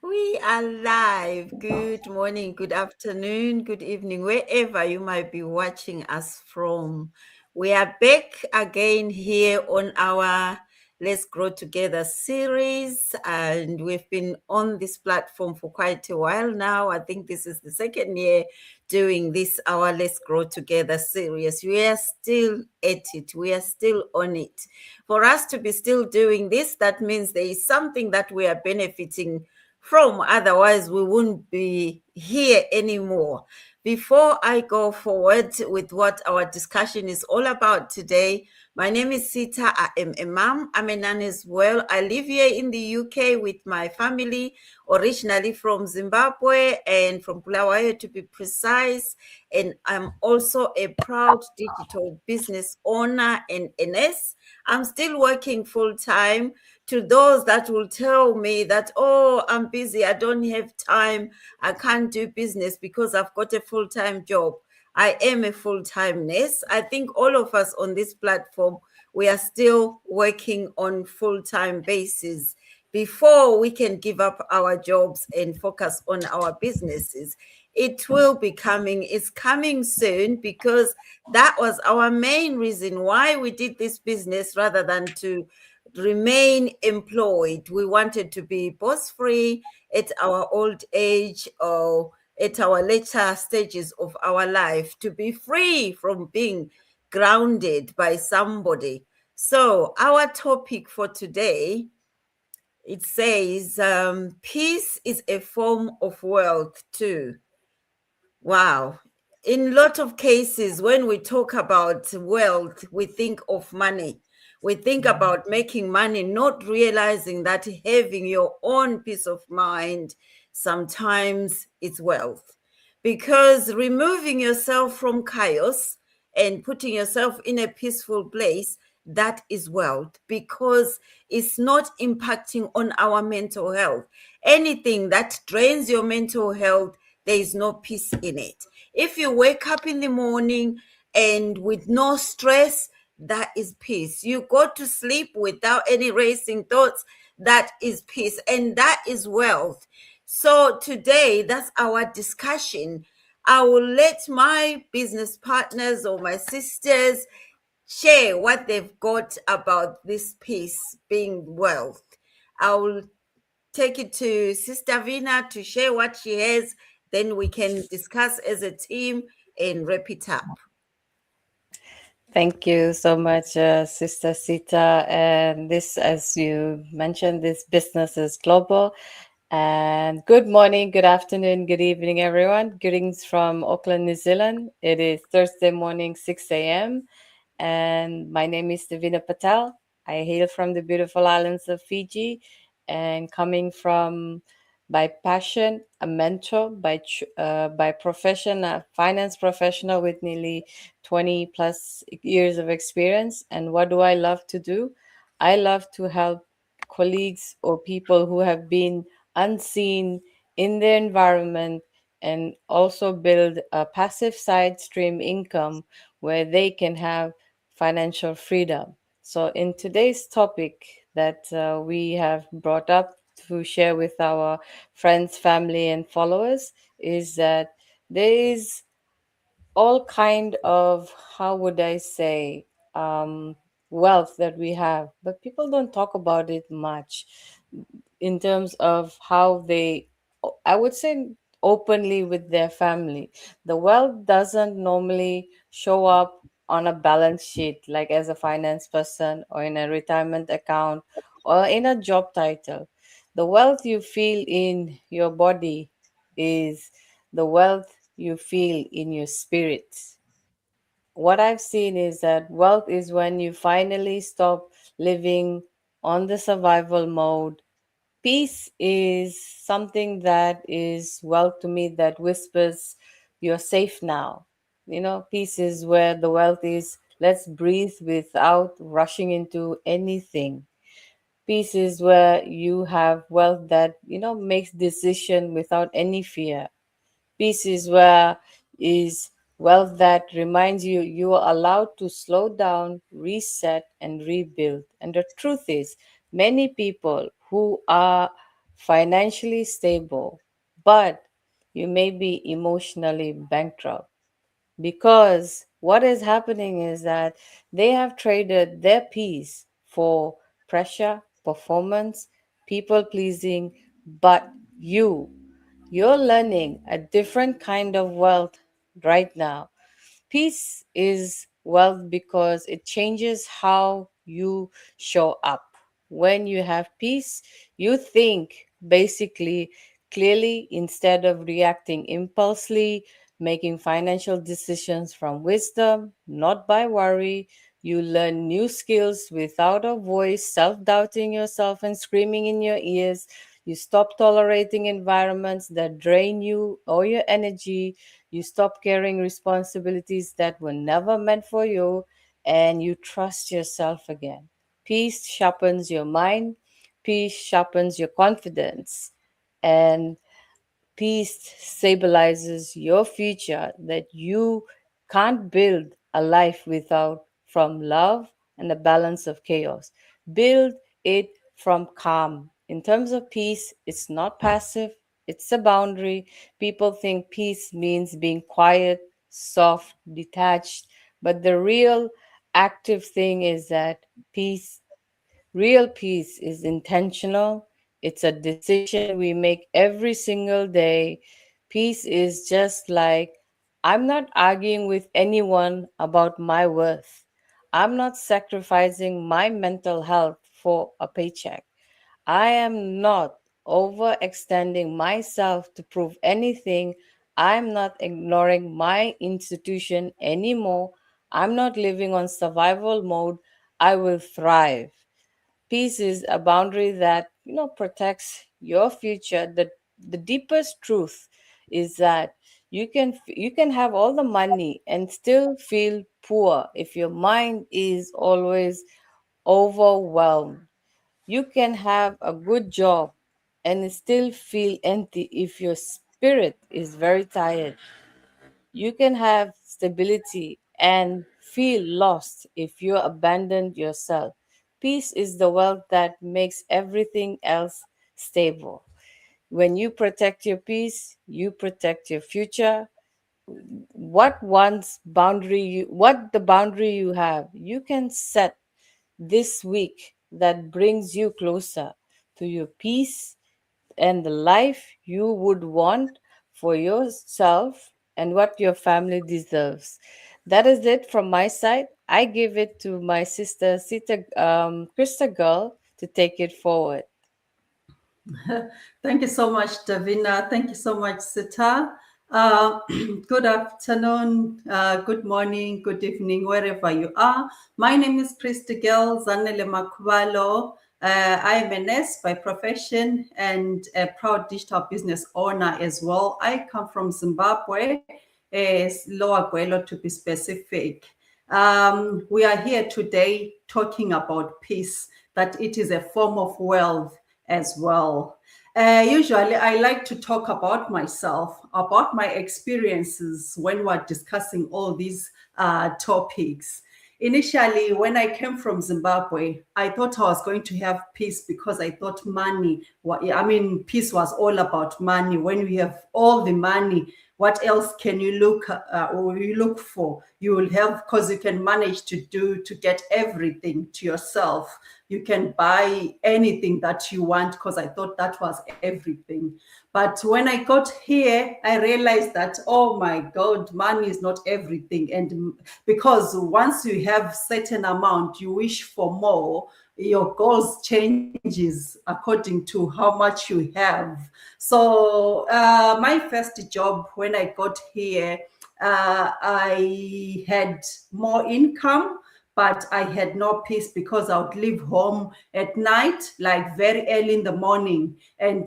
We are live. Good morning, good afternoon, good evening, wherever you might be watching us from. We are back again here on our Let's Grow Together series, and we've been on this platform for quite a while now. I think this is the second year doing this, our Let's Grow Together series. We are still at it, we are still on it. For us to be still doing this, that means there is something that we are benefiting from. Otherwise, we wouldn't be here anymore. Before I go forward with what our discussion is all about today, my name is Sita. I am a mom. I'm a nanny as well. I live here in the UK with my family, originally from Zimbabwe and from Bulawayo to be precise. And I'm also a proud digital business owner and a nurse. I'm still working full time. To those that will tell me that, oh, I'm busy, I don't have time, I can't do business because I've got a full-time job. I am a full-time nurse. I think all of us on this platform, we are still working on full-time basis before we can give up our jobs and focus on our businesses. It will be coming, it's coming soon, because that was our main reason why we did this business rather than to remain employed. We wanted to be boss free at our old age or at our later stages of our life, to be free from being grounded by somebody. So, our topic for today, it says, peace is a form of wealth too. Wow. In a lot of cases, when we talk about wealth, we think of money. We think about making money, not realizing that having your own peace of mind sometimes is wealth. Because removing yourself from chaos and putting yourself in a peaceful place, that is wealth, because it's not impacting on our mental health. Anything that drains your mental health, there is no peace in it. If you wake up in the morning and with no stress, that is peace. You go to sleep without any racing thoughts, that is peace, and that is wealth. So today, that's our discussion. I will let my business partners or my sisters share what they've got about this peace being wealth. I will take it to Sister Vina to share what she has. Then we can discuss as a team and wrap it up. Thank you so much, Sister Sita. And this, as you mentioned, this business is global. And good morning, good afternoon, good evening, everyone. Greetings from Auckland, New Zealand. It is Thursday morning, 6 a.m. And my name is Davina Patel. I hail from the beautiful islands of Fiji and coming from by passion, a mentor, by profession, a finance professional with nearly 20 plus years of experience. And what do I love to do? I love to help colleagues or people who have been unseen in their environment and also build a passive side stream income where they can have financial freedom. So, in today's topic that we have brought up to share with our friends, family, and followers is that there is all kind of, how would I say, um, wealth that we have, but people don't talk about it much in terms of how they, I would say, openly with their family. The wealth doesn't normally show up on a balance sheet, like as a finance person or in a retirement account or in a job title. The wealth you feel in your body is the wealth you feel in your spirit. What I've seen is that wealth is when you finally stop living on the survival mode. Peace is something that is wealth to me, that whispers, you're safe now. Peace is where the wealth is. Let's breathe without rushing into anything. Peace is where you have wealth that, makes decision without any fear. Peace is where is wealth that reminds you you are allowed to slow down, reset, and rebuild. And the truth is, many people who are financially stable, but you may be emotionally bankrupt, because what is happening is that they have traded their peace for pressure, performance, people pleasing. But you're learning a different kind of wealth right now. Peace is wealth because it changes how you show up. When you have peace, you think basically clearly instead of reacting impulsively, making financial decisions from wisdom, not by worry. You learn new skills without a voice, self doubting yourself and screaming in your ears. You stop tolerating environments that drain you or your energy. You stop carrying responsibilities that were never meant for you, and you trust yourself again. Peace sharpens your mind, peace sharpens your confidence, and peace stabilizes your future, that you can't build a life without from love and a balance of chaos. Build it from calm. In terms of peace, it's not passive, it's a boundary. People think peace means being quiet, soft, detached, but the real active thing is that peace Real peace is intentional. It's a decision we make every single day. Peace is just like, I'm not arguing with anyone about my worth. I'm not sacrificing my mental health for a paycheck. I am not overextending myself to prove anything. I'm not ignoring my institution anymore. I'm not living on survival mode. I will thrive. Peace is a boundary that protects your future. The deepest truth is that you can have all the money and still feel poor if your mind is always overwhelmed. You can have a good job and still feel empty if your spirit is very tired. You can have stability and feel lost if you abandon yourself. Peace is the wealth that makes everything else stable. When you protect your peace, you protect your future. What the boundary you have, you can set this week that brings you closer to your peace and the life you would want for yourself and what your family deserves. That is it from my side. I give it to my sister Sita, Krista Girl, to take it forward. Thank you so much, Davina. Thank you so much, Sita. Good afternoon, good morning, good evening, wherever you are. My name is Christy Girl Zanele Makubalo. I am a nurse by profession and a proud digital business owner as well. I come from Zimbabwe, Lower Gwelo to be specific. We are here today talking about peace, that it is a form of wealth as well. Usually, I like to talk about myself, about my experiences when we're discussing all these topics. Initially, when I came from Zimbabwe, I thought I was going to have peace because I thought peace was all about money. When we have all the money, what else can you look for? You will have, because you can manage to get everything to yourself. You can buy anything that you want, because I thought that was everything. But when I got here, I realized that, oh my God, money is not everything. And because once you have certain amount, you wish for more, your goals changes according to how much you have. So my first job when I got here, I had more income, but I had no peace because I would leave home at night, like very early in the morning, and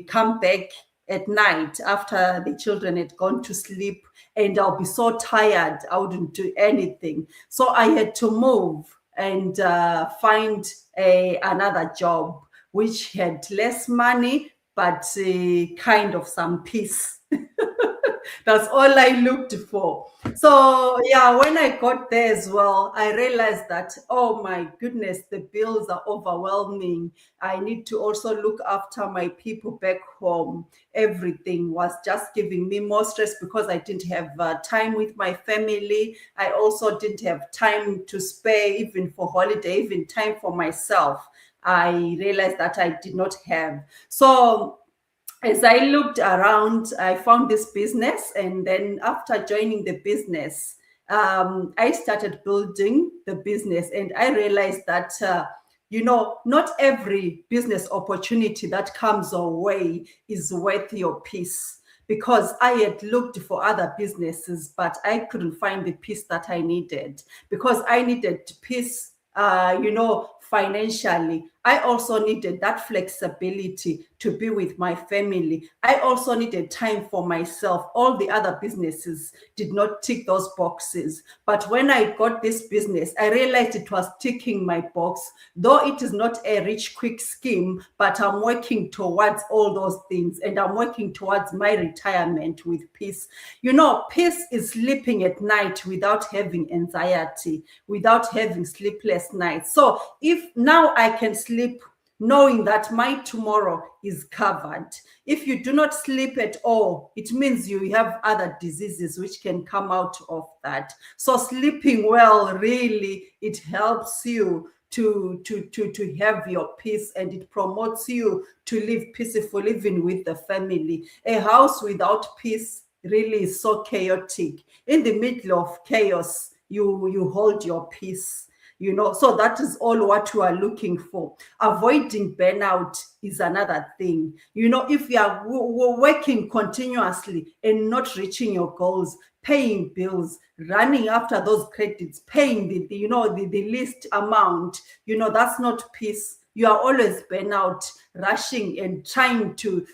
come back at night after the children had gone to sleep, and I'll be so tired, I wouldn't do anything. So I had to move and find another job which had less money, but kind of some peace. That's all I looked for. So yeah, when I got there as well, I realized that, oh my goodness, the bills are overwhelming. I need to also look after my people back home. Everything was just giving me more stress because I didn't have time with my family. I also didn't have time to spare even for holiday, even time for myself. I realized that I did not have. So as I looked around, I found this business. And then after joining the business, I started building the business. And I realized that, not every business opportunity that comes our way is worth your peace. Because I had looked for other businesses, but I couldn't find the peace that I needed. Because I needed peace, financially. I also needed that flexibility to be with my family. I also needed time for myself. All the other businesses did not tick those boxes. But when I got this business, I realized it was ticking my box, though it is not a rich, quick scheme, but I'm working towards all those things, and I'm working towards my retirement with peace. Peace is sleeping at night without having anxiety, without having sleepless nights. So if now I can sleep knowing that my tomorrow is covered. If you do not sleep at all, it means you have other diseases which can come out of that. So sleeping well, really, it helps you to have your peace, and it promotes you to live peaceful even with the family. A house without peace really is so chaotic. In the middle of chaos, you hold your peace. So that is all what you are looking for. Avoiding burnout is another thing. If you are working continuously and not reaching your goals, paying bills, running after those credits, paying the least amount, that's not peace. You are always burnout, rushing and trying to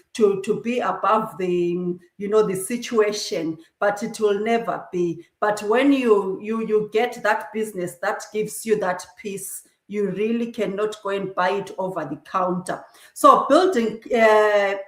be above the situation, but it will never be. But when you get that business that gives you that peace, you really cannot go and buy it over the counter. So building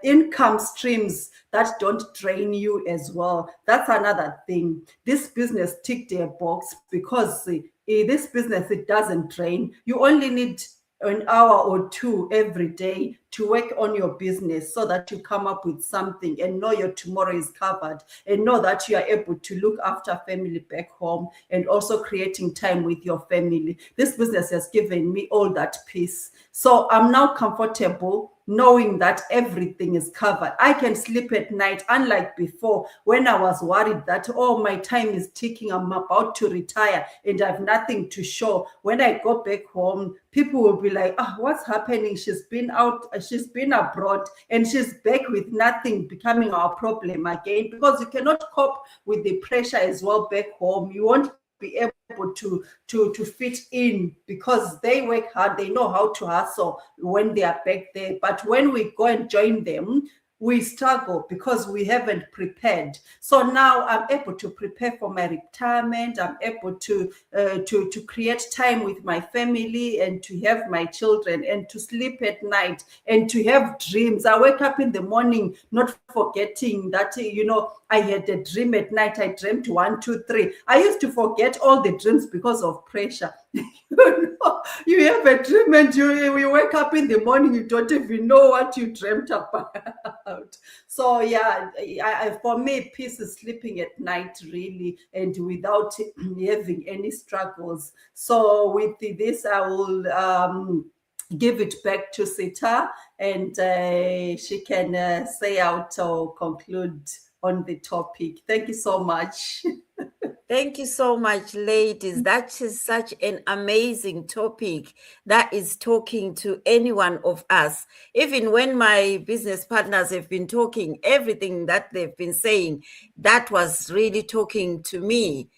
income streams that don't drain you as well, that's another thing. This business ticked a box because this business, it doesn't drain. You only need an hour or two every day to work on your business so that you come up with something and know your tomorrow is covered, and know that you are able to look after family back home and also creating time with your family. This business has given me all that peace. So I'm now comfortable knowing that everything is covered. I can sleep at night, unlike before when I was worried that, oh, my time is ticking, I'm about to retire and I have nothing to show. When I go back home, people will be like, what's happening? She's been out, she's been abroad, and she's back with nothing becoming our problem again, because you cannot cope with the pressure as well back home. You won't be able to fit in because they work hard, they know how to hustle when they are back there. But when we go and join them, we struggle because we haven't prepared. So now I'm able to prepare for my retirement. I'm able to create time with my family and to have my children and to sleep at night and to have dreams. I wake up in the morning not forgetting that, I had a dream at night. I dreamt 1, 2, 3. I used to forget all the dreams because of pressure. You have a dream and you wake up in the morning, you don't even know what you dreamt about. So yeah, for me, peace is sleeping at night, really, and without having any struggles. So with this, I will give it back to Sita, and she can say out or conclude on the topic. Thank you so much. Thank you so much, ladies. That is such an amazing topic that is talking to any one of us. Even when my business partners have been talking, everything that they've been saying, that was really talking to me,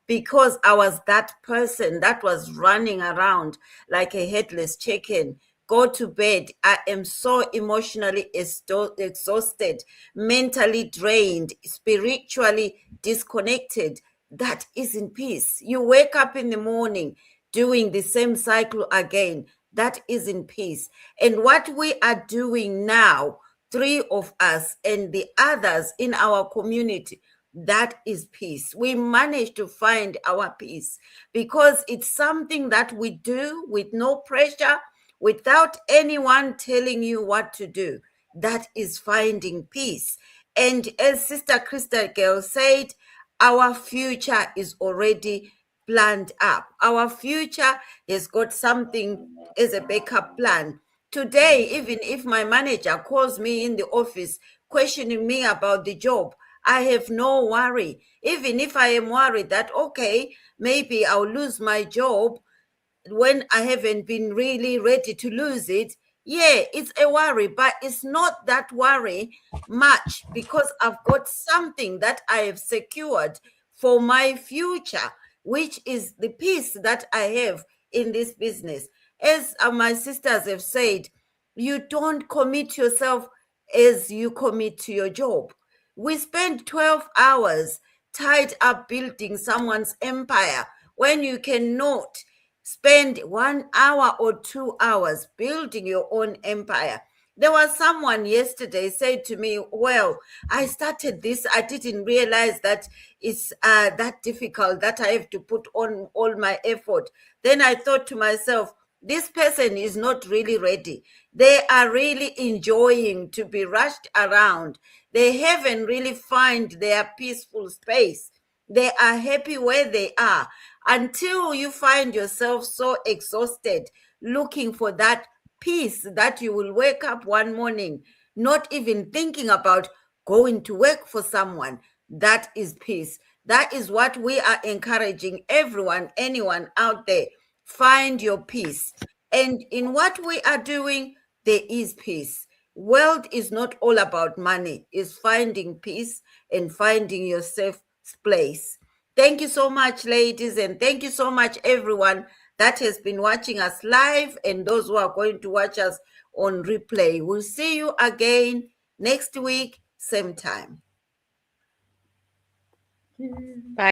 because I was that person that was running around like a headless chicken. Go to bed. I am so emotionally exhausted, mentally drained, spiritually disconnected. That isn't peace. You wake up in the morning doing the same cycle again. That isn't peace. And what we are doing now three of us and the others in our community, that is peace. We manage to find our peace because it's something that we do with no pressure, without anyone telling you what to do. That is finding peace. And as Sister Krista Girl said, our future is already planned up. Our future has got something as a backup plan. Today, even if my manager calls me in the office questioning me about the job, I have no worry. Even if I am worried that, okay, maybe I'll lose my job when I haven't been really ready to lose it, yeah, it's a worry, but it's not that worry much because I've got something that I have secured for my future, which is the peace that I have in this business. As my sisters have said, you don't commit yourself as you commit to your job. We spend 12 hours tied up building someone's empire when you cannot spend 1 hour or 2 hours building your own empire. There was someone yesterday said to me, well, I started this. I didn't realize that it's that difficult, that I have to put on all my effort. Then I thought to myself, this person is not really ready. They are really enjoying to be rushed around. They haven't really found their peaceful space. They are happy where they are until you find yourself so exhausted looking for that peace that you will wake up one morning not even thinking about going to work for someone. That is peace. That is what we are encouraging everyone, anyone out there. Find your peace. And in what we are doing, there is peace. Wealth is not all about money. It's finding peace and finding your safe place. Thank you so much, ladies, and thank you so much, everyone that has been watching us live and those who are going to watch us on replay. We'll see you again next week, same time.